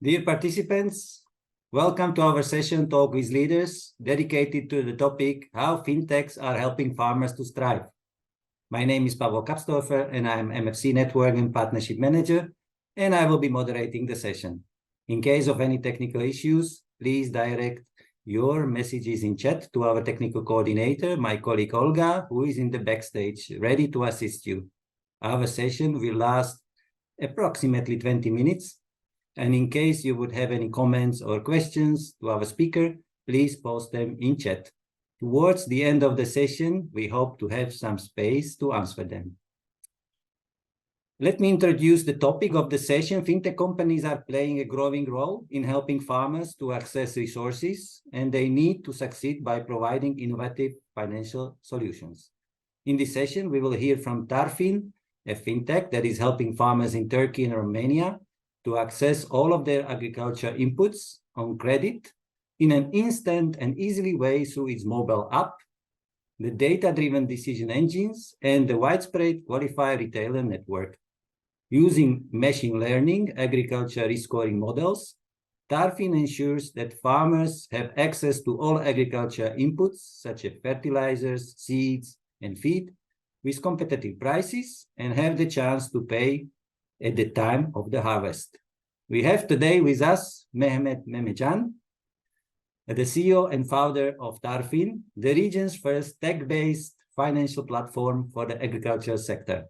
Dear participants, welcome to our session Talk with Leaders, dedicated to the topic how fintechs are helping farmers to thrive. My name is Pavlo Kapstorfer, and I am MFC Network and Partnership Manager, and I will be moderating the session. In case of any technical issues, please direct your messages in chat to our technical coordinator, my colleague Olga, who is in the backstage, ready to assist you. Our session will last approximately 20 minutes. And in case you would have any comments or questions to our speaker, please post them in chat. Towards the end of the session, we hope to have some space to answer them. Let me introduce the topic of the session. Fintech companies are playing a growing role in helping farmers to access resources, and they need to succeed by providing innovative financial solutions. In this session, we will hear from TARFIN, a fintech that is helping farmers in Turkey and Romania to access all of their agriculture inputs on credit in an instant and easily way through its mobile app, the data-driven decision engines, and the widespread qualified retailer network. Using machine learning agriculture risk scoring models, TARFIN ensures that farmers have access to all agriculture inputs, such as fertilizers, seeds, and feed, with competitive prices, and have the chance to pay at the time of the harvest. We have today with us Mehmet Mehmetcan, the CEO and founder of TARFIN, the region's first tech-based financial platform for the agriculture sector.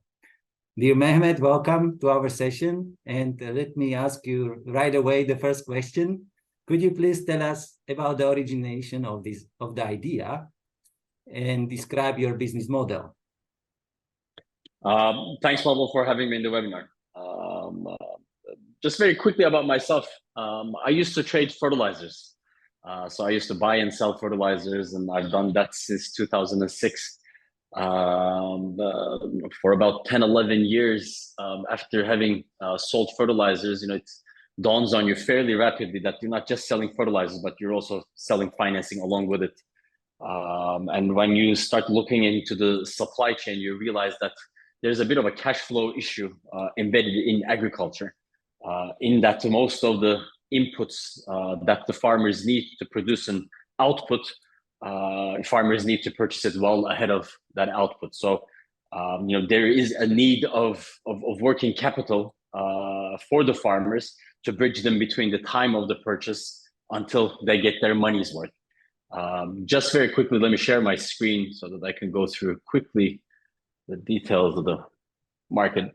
Dear Mehmet, welcome to our session. And let me ask you right away the first question. Could you please tell us about the origination of the idea and describe your business model? Thanks, Pablo, for having me in the webinar. Just very quickly about myself, I used to trade fertilizers. So I used to buy and sell fertilizers, and I've done that since 2006. For about 10, 11 years after having sold fertilizers, it dawns on you fairly rapidly that you're not just selling fertilizers, but you're also selling financing along with it. And when you start looking into the supply chain, you realize that there's a bit of a cash flow issue embedded in agriculture, in that most of the inputs that the farmers need to produce an output, farmers need to purchase it well ahead of that output. So, there is a need of working capital for the farmers to bridge them between the time of the purchase until they get their money's worth. Just very quickly, let me share my screen so that I can go through quickly the details of the market.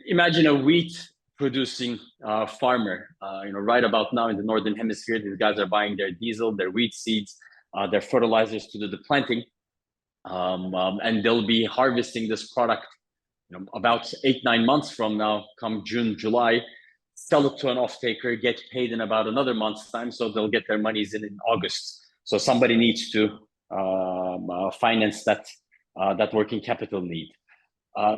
Imagine a wheat producing farmer. Right about now in the Northern Hemisphere, these guys are buying their diesel, their wheat seeds, their fertilizers to do the planting. And they'll be harvesting this product about 8-9 months from now, come June, July, sell it to an off-taker, get paid in about another month's time, so they'll get their monies in August. So somebody needs to finance that working capital need.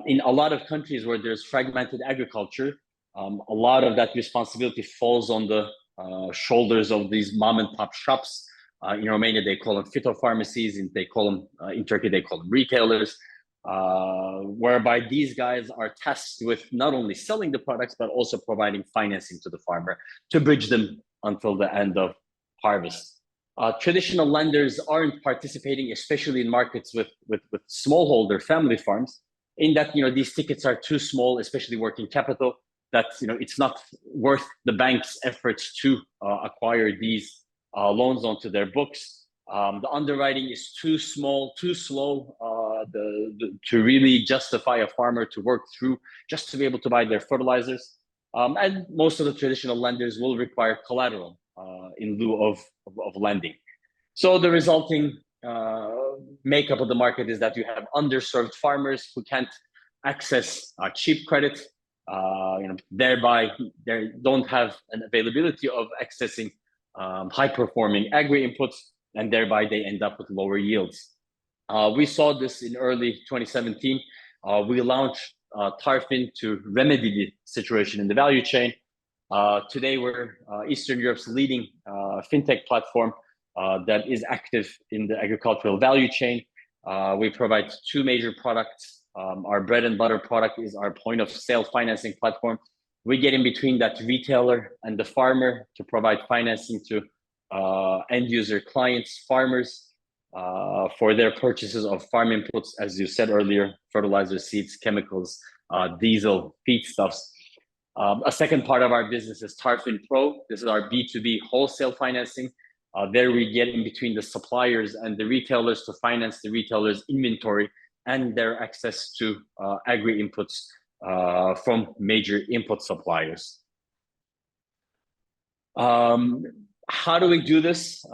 In a lot of countries where there's fragmented agriculture, a lot of that responsibility falls on the shoulders of these mom and pop shops. In Romania, they call them phytopharmacies. In Turkey, they call them retailers, whereby these guys are tasked with not only selling the products, but also providing financing to the farmer to bridge them until the end of harvest. Traditional lenders aren't participating, especially in markets with smallholder family farms, in that these tickets are too small, especially working capital, that it's not worth the bank's efforts to acquire these loans onto their books. The underwriting is too small, too slow to really justify a farmer to work through just to be able to buy their fertilizers. And most of the traditional lenders will require collateral in lieu of lending. So the resulting makeup of the market is that you have underserved farmers who can't access cheap credit, thereby they don't have an availability of accessing high-performing agri-inputs, and thereby they end up with lower yields. We saw this in early 2017. We launched TARFIN to remedy the situation in the value chain. Today, we're Eastern Europe's leading fintech platform that is active in the agricultural value chain. We provide two major products. Our bread and butter product is our point of sale financing platform, We get in between that retailer and the farmer to provide financing to end user clients, farmers, for their purchases of farm inputs, as you said earlier, fertilizers, seeds, chemicals, diesel, feedstuffs. A second part of our business is TARFIN Pro. This is our B2B wholesale financing. There we get in between the suppliers and the retailers to finance the retailers' inventory and their access to agri inputs from major input suppliers. How do we do this?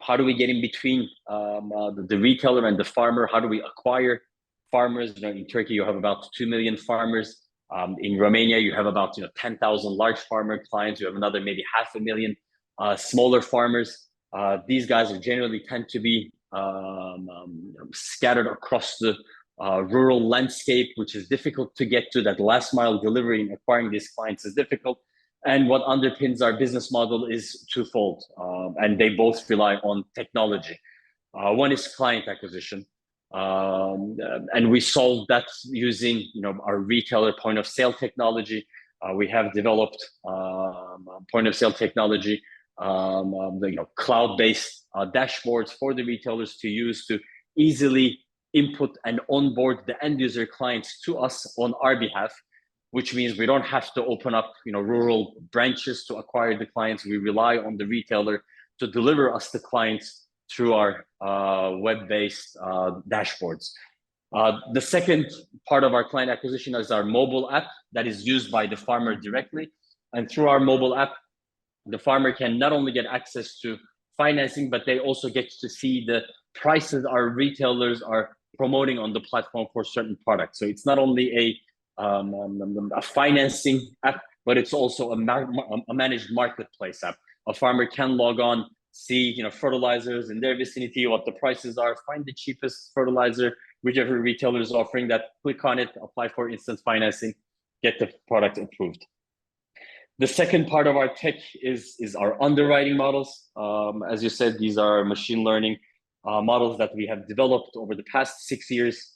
How do we get in between the retailer and the farmer? How do we acquire farmers? In Turkey, you have about 2 million farmers. In Romania, you have about 10,000 large farmer clients. You have another maybe 500,000 smaller farmers. These guys are generally tend to be scattered across the rural landscape, which is difficult to get to. That last mile delivery and acquiring these clients is difficult. And what underpins our business model is twofold, and they both rely on technology. One is client acquisition, and we solve that using our retailer point of sale technology. We have developed point of sale technology, cloud-based dashboards for the retailers to use to easily input and onboard the end user clients to us on our behalf, which means we don't have to open up rural branches to acquire the clients. We rely on the retailer to deliver us the clients through our web-based dashboards. The second part of our client acquisition is our mobile app that is used by the farmer directly. And through our mobile app, the farmer can not only get access to financing, but they also get to see the prices our retailers are promoting on the platform for certain products. So it's not only a financing app, but it's also a managed marketplace app. A farmer can log on, see fertilizers in their vicinity, what the prices are, find the cheapest fertilizer, whichever retailer is offering that, click on it, apply for instant financing, get the product approved. The second part of our tech is our underwriting models. As you said, these are machine learning models that we have developed over the past 6 years.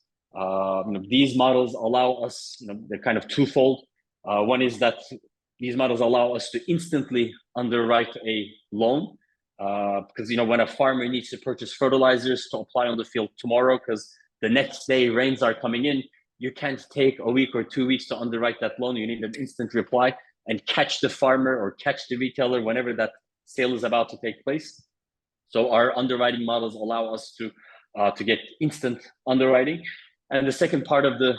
These models allow us, they're kind of twofold. One is that these models allow us to instantly underwrite a loan, because when a farmer needs to purchase fertilizers to apply on the field tomorrow, because the next day rains are coming in, you can't take a week or 2 weeks to underwrite that loan. You need an instant reply and catch the farmer or catch the retailer whenever that sale is about to take place. So our underwriting models allow us to get instant underwriting. And the second part of the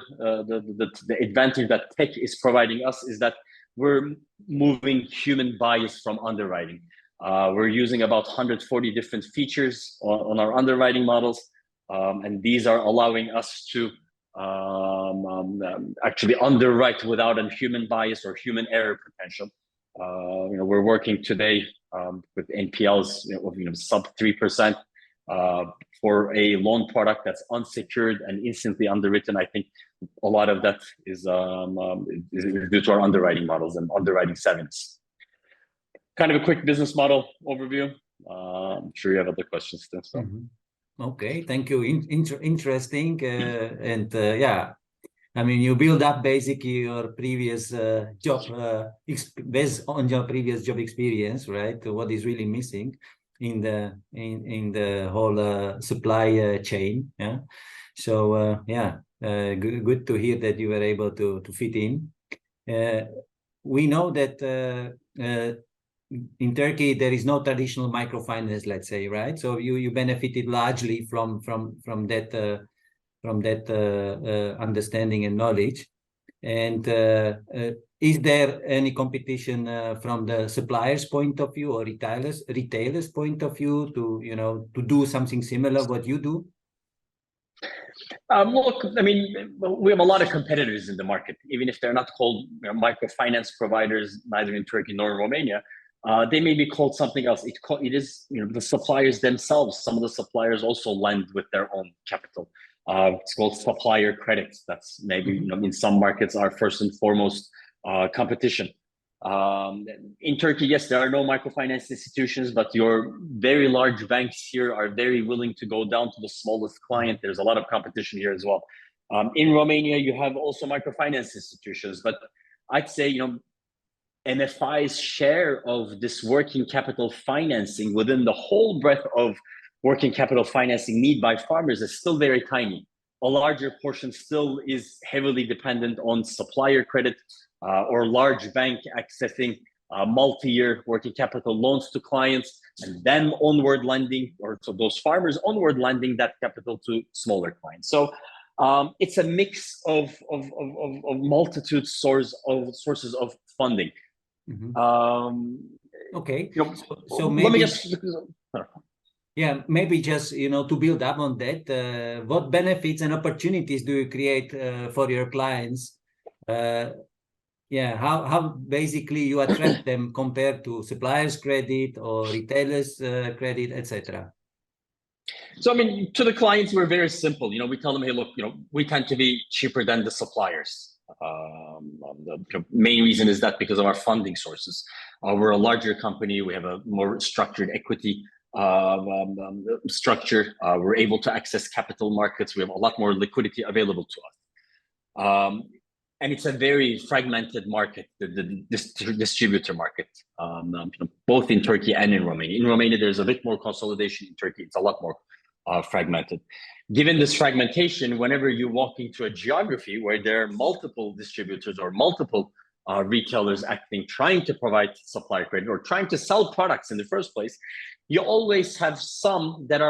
advantage that tech is providing us is that we're moving human bias from underwriting. We're using about 140 different features on our underwriting models, and these are allowing us to actually underwrite without a human bias or human error potential. We're working today with NPLs of sub 3%. For a loan product that's unsecured and instantly underwritten. I think a lot of that is due to our underwriting models and underwriting savviness. Kind of a quick business model overview. I'm sure you have other questions too. So. Okay, thank you. Interesting. Yeah, I mean, you build up basically your previous job, based on your previous job experience, right? What is really missing in the whole supply chain. Yeah. So good to hear that you were able to fit in. We know that in Turkey there is no traditional microfinance, let's say, right? So you benefited largely from that understanding and knowledge. And is there any competition from the suppliers' point of view or retailers' point of view to do something similar what you do? Look, I mean, we have a lot of competitors in the market, even if they're not called microfinance providers, neither in Turkey nor in Romania. They may be called something else. It is the suppliers themselves. Some of the suppliers also lend with their own capital. It's called supplier credits. That's maybe in some markets are first and foremost competition. In Turkey, yes, there are no microfinance institutions, but your very large banks here are very willing to go down to the smallest client. There's a lot of competition here as well. In Romania, you have also microfinance institutions, but I'd say, you know, MFI's share of this working capital financing within the whole breadth of working capital financing need by farmers is still very tiny. A larger portion still is heavily dependent on supplier credit or large bank accessing multi-year working capital loans to clients, and then onward lending, or so those farmers onward lending that capital to smaller clients. So it's a mix of multitude sources of funding. Okay, You know, so maybe let me just yeah, maybe just, you know, to build up on that, what benefits and opportunities do you create for your clients? Yeah, how basically you attract them compared to suppliers credit or retailers credit, etc. So, I mean, to the clients, we're very simple. You know, we tell them, hey, look, you know, we tend to be cheaper than the suppliers. The main reason is that because of our funding sources. We're a larger company. We have a more structured equity structure. We're able to access capital markets. We have a lot more liquidity available to us. And it's a very fragmented market, the distributor market, both in Turkey and in Romania. In Romania, there's a bit more consolidation. In Turkey, it's a lot more fragmented. Given this fragmentation, whenever you walk into a geography where there are multiple distributors or multiple retailers acting, trying to provide supply credit or trying to sell products in the first place, you always have some that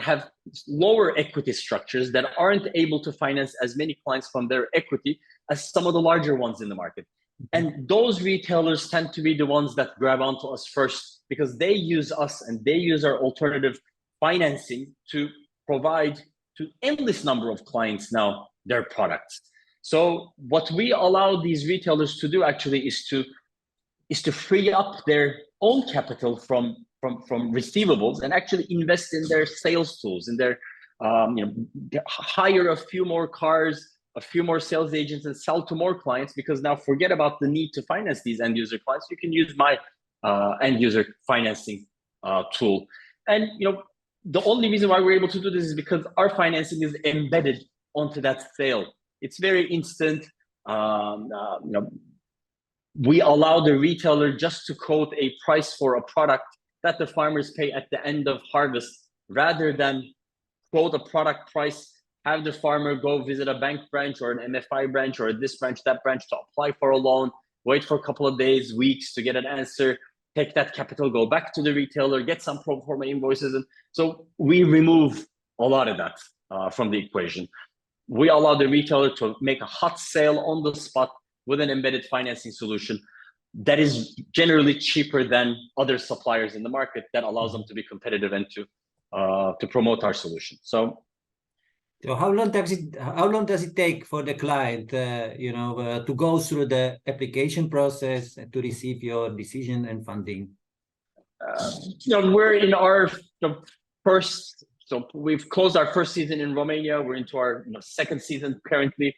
have lower equity structures that aren't able to finance as many clients from their equity as some of the larger ones in the market. And those retailers tend to be the ones that grab onto us first because they use us and they use our alternative financing to provide to endless number of clients now their products. So what we allow these retailers to do actually is to free up their own capital from receivables and actually invest in their sales tools, in their hire a few more cars, a few more sales agents, and sell to more clients, because now forget about the need to finance these end user clients. You can use my end user financing tool. And the only reason why we're able to do this is because our financing is embedded onto that sale. It's very instant. We allow the retailer just to quote a price for a product that the farmers pay at the end of harvest, rather than quote a product price, have the farmer go visit a bank branch or an MFI branch or this branch, that branch to apply for a loan, wait for a couple of days, weeks to get an answer, take that capital, go back to the retailer, get some pro forma invoices. And so we remove a lot of that from the equation. We allow the retailer to make a hot sale on the spot with an embedded financing solution that is generally cheaper than other suppliers in the market, that allows them to be competitive and to promote our solution. So how long does it take for the client, to go through the application process to receive your decision and funding? We're in our first. So we've closed our first season in Romania. We're into our second season currently.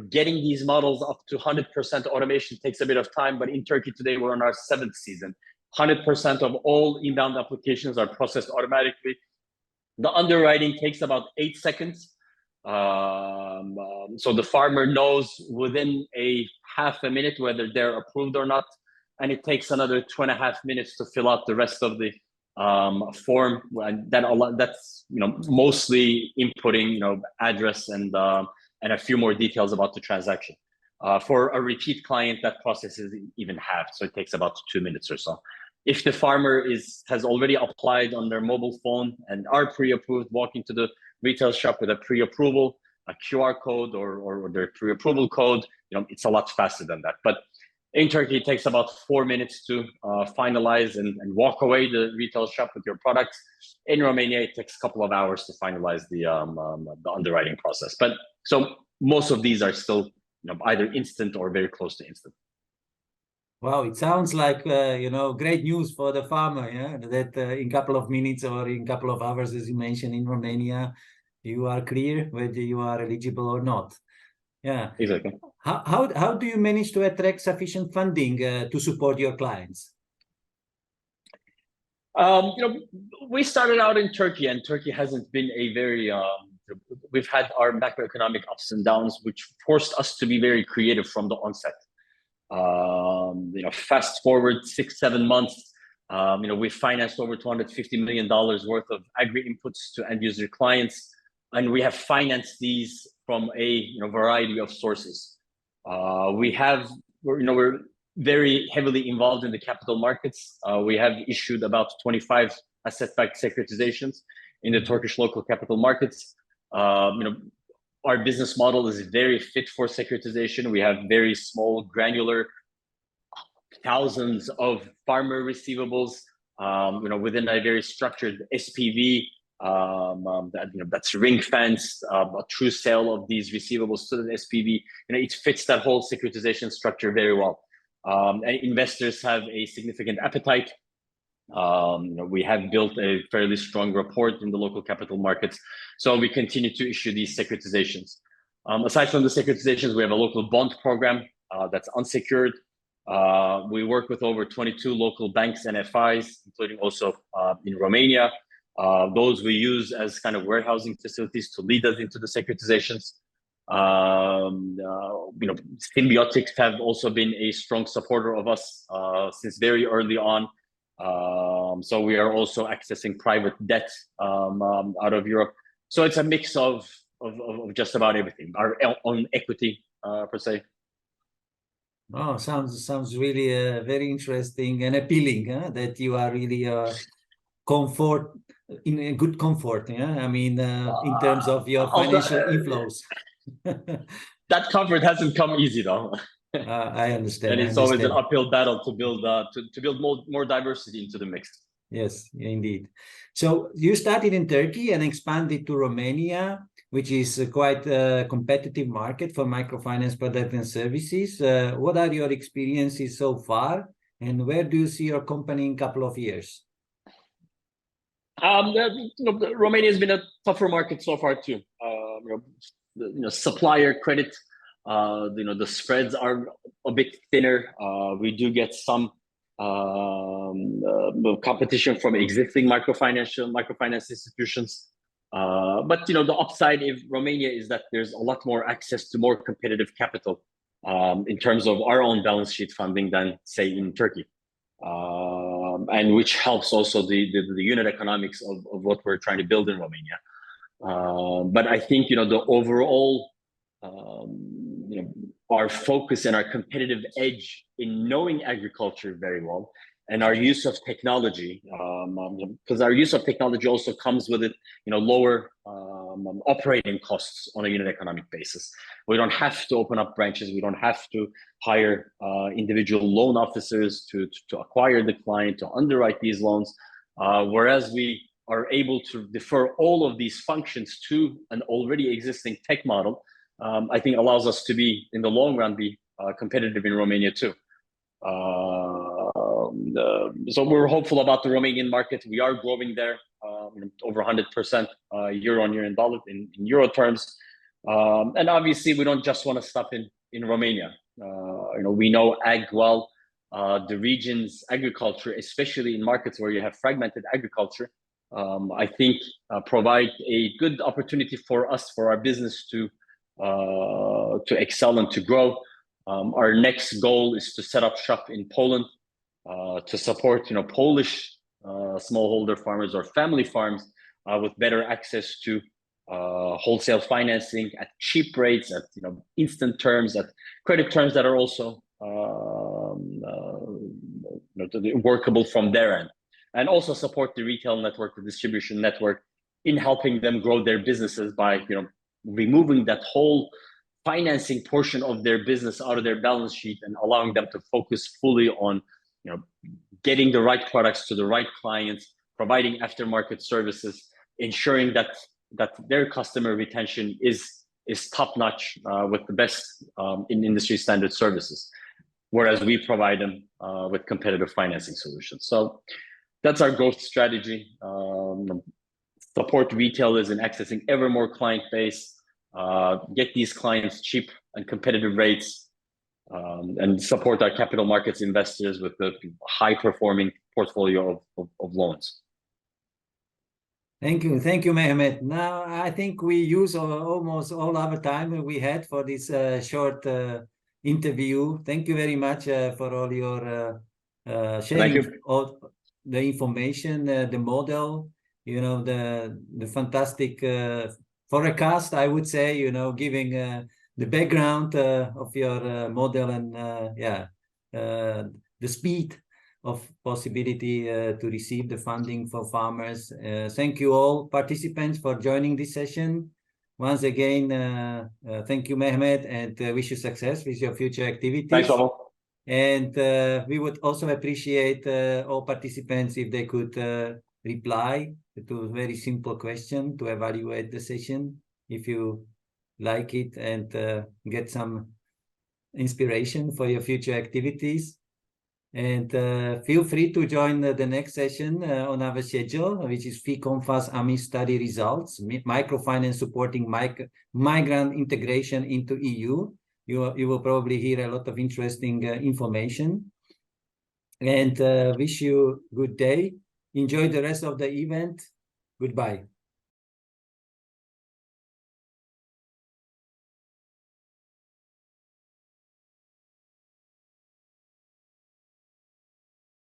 Getting these models up to 100% automation takes a bit of time, but in Turkey today, we're on our 7th season. 100% of all inbound applications are processed automatically. The underwriting takes about 8 seconds. So the farmer knows within a half a minute whether they're approved or not. And it takes another 2.5 minutes to fill out the rest of the form. And that's mostly inputting address and a few more details about the transaction. For a repeat client, that process is even half, so it takes about 2 minutes or so. If the farmer has already applied on their mobile phone and are pre-approved, walking to the retail shop with a pre-approval, a QR code or their pre-approval code, it's a lot faster than that. But in Turkey, it takes about 4 minutes to finalize and walk away the retail shop with your products. In Romania, it takes a couple of hours to finalize the underwriting process. But so most of these are still either instant or very close to instant. Wow, it sounds like great news for the farmer. Yeah, that in a couple of minutes or in a couple of hours, as you mentioned, in Romania, you are clear whether you are eligible or not. Yeah, exactly. How do you manage to attract sufficient funding to support your clients? We started out in Turkey, and Turkey hasn't been a very we've had our macroeconomic ups and downs, which forced us to be very creative from the onset. Fast forward 6-7 months, we financed over $250 million worth of agri inputs to end user clients, and we have financed these from a variety of sources. We're very heavily involved in the capital markets. We have issued about 25 asset-backed securitizations in the Turkish local capital markets. Our business model is very fit for securitization. We have very small, granular, thousands of farmer receivables, within a very structured SPV that's ring fenced, a true sale of these receivables to the SPV. It fits that whole securitization structure very well. And investors have a significant appetite. We have built a fairly strong rapport in the local capital markets, so we continue to issue these securitizations. Aside from the securitizations, we have a local bond program that's unsecured. We work with over 22 local banks and FIs, including also in Romania. Those we use as kind of warehousing facilities to lead us into the securitizations. Symbiotics have also been a strong supporter of us since very early on. So we are also accessing private debt out of Europe. So it's a mix of just about everything. Our own equity, per se. Oh, sounds really very interesting and appealing. That you are really comfort in a good comfort. Yeah, I mean, in terms of your financial inflows. That comfort hasn't come easy though. I understand. And it's always an uphill battle to build more diversity into the mix. Yes, indeed. So you started in Turkey and expanded to Romania, which is quite a competitive market for microfinance products and services. What are your experiences so far, and where do you see your company in a couple of years? Romania has been a tougher market so far too. Supplier credit, the spreads are a bit thinner. We do get some competition from existing microfinance institutions. But the upside of Romania is that there's a lot more access to more competitive capital in terms of our own balance sheet funding than say in Turkey, and which helps also the unit economics of what we're trying to build in Romania. But I think the overall our focus and our competitive edge in knowing agriculture very well, and our use of technology, because our use of technology also comes with it, lower operating costs on a unit economic basis. We don't have to open up branches. We don't have to hire individual loan officers to acquire the client, to underwrite these loans, whereas we are able to defer all of these functions to an already existing tech model. I think allows us to be, in the long run, competitive in Romania too. So we're hopeful about the Romanian market. We are growing there over 100% year on year in euro terms. And obviously, we don't just want to stop in Romania. We know ag well. The region's agriculture, especially in markets where you have fragmented agriculture, I think provide a good opportunity for us, for our business to excel and to grow. Our next goal is to set up shop in Poland to support Polish smallholder farmers or family farms with better access to wholesale financing at cheap rates, at instant terms, at credit terms that are also workable from their end, and also support the retail network, the distribution network, in helping them grow their businesses by removing that whole financing portion of their business out of their balance sheet and allowing them to focus fully on getting the right products to the right clients, providing aftermarket services, ensuring that their customer retention is top-notch with the best in industry standard services, whereas we provide them with competitive financing solutions. So that's our growth strategy. Support retailers in accessing ever more client base, get these clients cheap and competitive rates, and support our capital markets investors with the high performing portfolio of loans. Thank you, Mehmet. Now I think we use almost all our time we had for this short interview. Thank you very much for all your sharing all the information, the model, the fantastic forecast, I would say, giving the background of your model and the speed of possibility to receive the funding for farmers. Thank you all participants for joining this session. Once again, thank you, Mehmet, and wish you success with your future activities. Thanks, Pavel. And we would also appreciate all participants if they could reply to a very simple question to evaluate the session, if you like it, and get some inspiration for your future activities. And feel free to join the next session on our schedule, which is FICOMFAS AMI study results, microfinance supporting migrant integration into EU. You will probably hear a lot of interesting information. And wish you a good day. Enjoy the rest of the event. Goodbye.